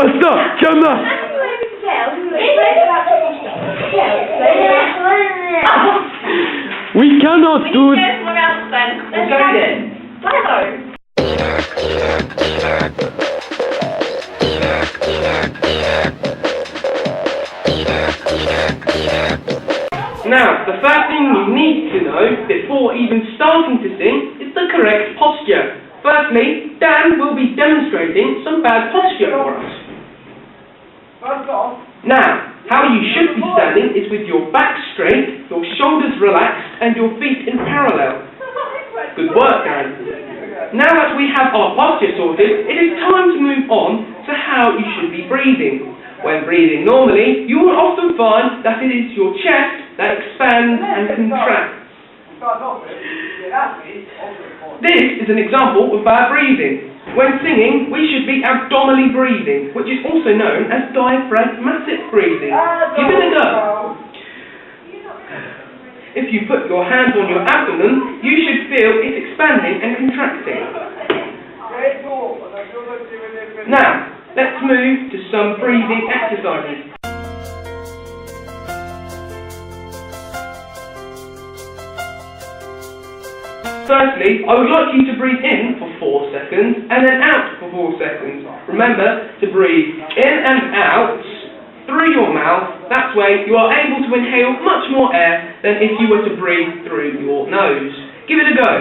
Stop! Camera! We cannot do it. Let's go then. Now, the first thing you need to know before even starting to sing is the correct posture. Firstly, Dan will be demonstrating some bad posture for us. Now, how you should be standing is with your back straight, your shoulders relaxed, and your feet in parallel. Good work, Dan. Now that we have our posture sorted, it is time to move on to how you should be breathing. When breathing normally, you will often find that it is your chest that expands and contracts. This is an example of bad breathing. When singing, we should be abdominally breathing, which is also known as diaphragmatic breathing. Give it a go. If you put your hands on your abdomen, you should feel it expanding and contracting. Now, let's move to some breathing exercises. Firstly, I would like you to breathe in for 4 seconds and then out for 4 seconds. Remember to breathe in and out through your mouth. That way you are able to inhale much more air than if you were to breathe through your nose. Give it a go.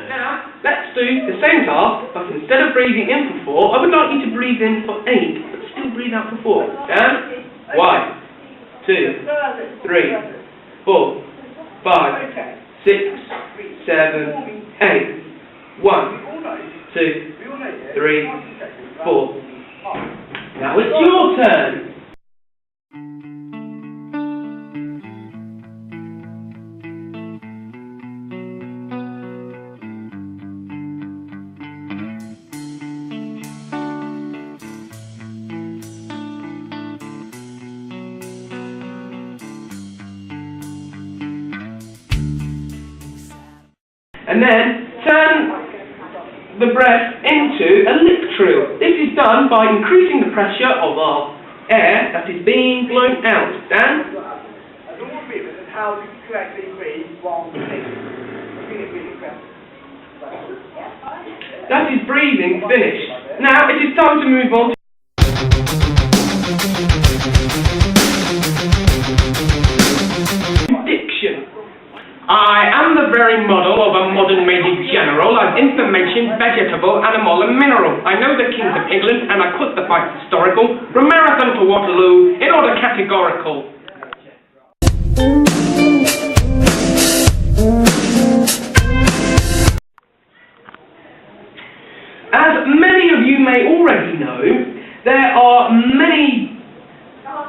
Now, let's do the same task, but instead of breathing in for 4, I would like you to breathe in for 8, but still breathe out for 4. Dan? 1, 2, 3. 4, 5, 6, 7, 8. 1, 2, 3, 4. Now it's your turn. And then turn the breath into a lip trill. This is done by increasing the pressure of our air that is being blown out. Dan? How to correctly breathe while singing. That is breathing finished. Now it is time to move on to diction. I am the very model of a modern Major General of information, vegetable, animal and mineral. I know the kings of England and I quote the fight historical, from Marathon to Waterloo, in order categorical. As many of you may already know, there are many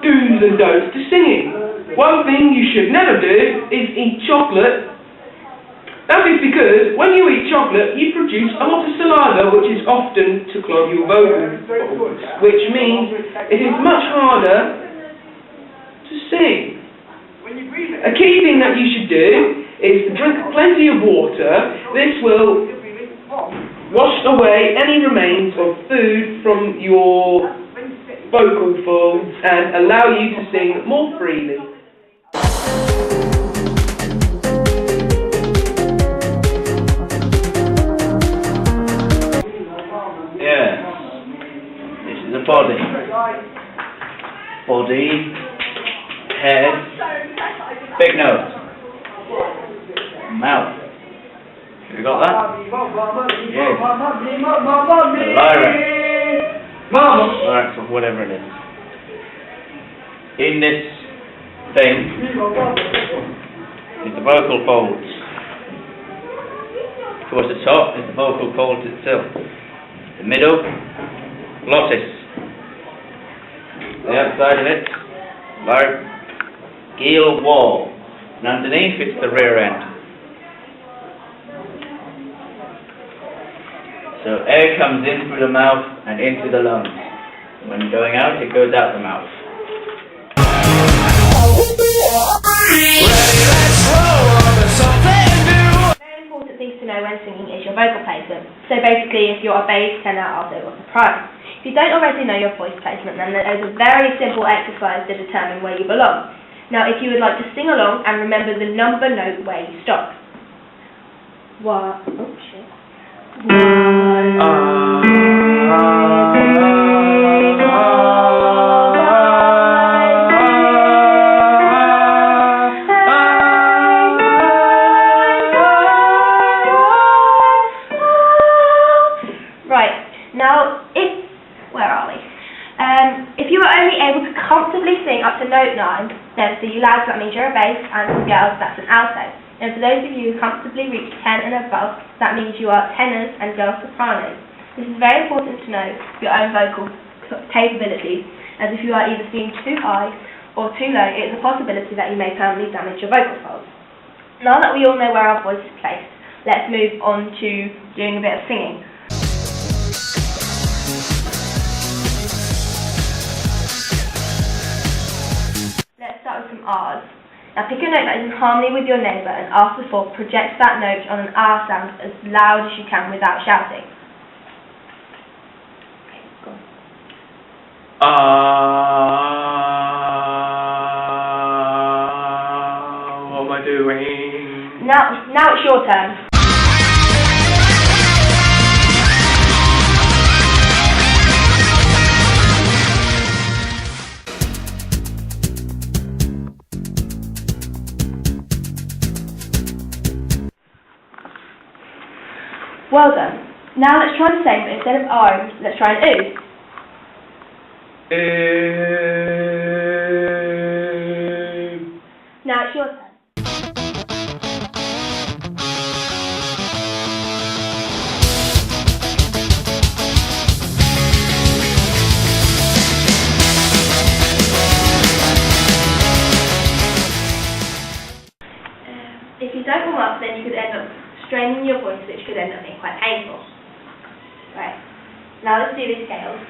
do's and don'ts to singing. One thing you should never do is eat chocolate. That is because when you eat chocolate, you produce a lot of saliva, which is often to clog your vocal folds, which means it is much harder to sing. A key thing that you should do is drink plenty of water. This will wash away any remains of food from your vocal folds and allow you to sing more freely. Body, head, big nose, mouth. Have you got that? Yes. Larynx or whatever it is. In this thing is the vocal folds. Towards the top is the vocal folds itself. The middle, glottis. The outside of it, laryngeal wall, and underneath it's the rear end. So air comes in through the mouth and into the lungs. When going out, it goes out the mouth. Very important things to know. know when singing is your vocal placement. So basically, if you're a bass, tenor, alto, or soprano. If you don't already know your voice placement, then there's a very simple exercise to determine where you belong. Now, if you would like to sing along and remember the number note where you stop. If you are only able to comfortably sing up to note 9, then for you lads that means you're a bass, and for girls that's an alto. And for those of you who comfortably reach 10 and above, that means you are tenors and girls sopranos. This is very important to know your own vocal capabilities, as if you are either singing too high or too low, it is a possibility that you may permanently damage your vocal folds. Now that we all know where our voice is placed, let's move on to doing a bit of singing. Let's start with some R's. Now pick a note that is in harmony with your neighbour and after the fourth, project that note on an R sound as loud as you can without shouting. Okay, go on. What am I doing? Now it's your turn. Well done. Now let's try the same, but instead of R, let's try an oo. Now it's your turn. If you don't warm up, then you could end up straining your voice, which could end up being quite painful. Right, now let's do these scales.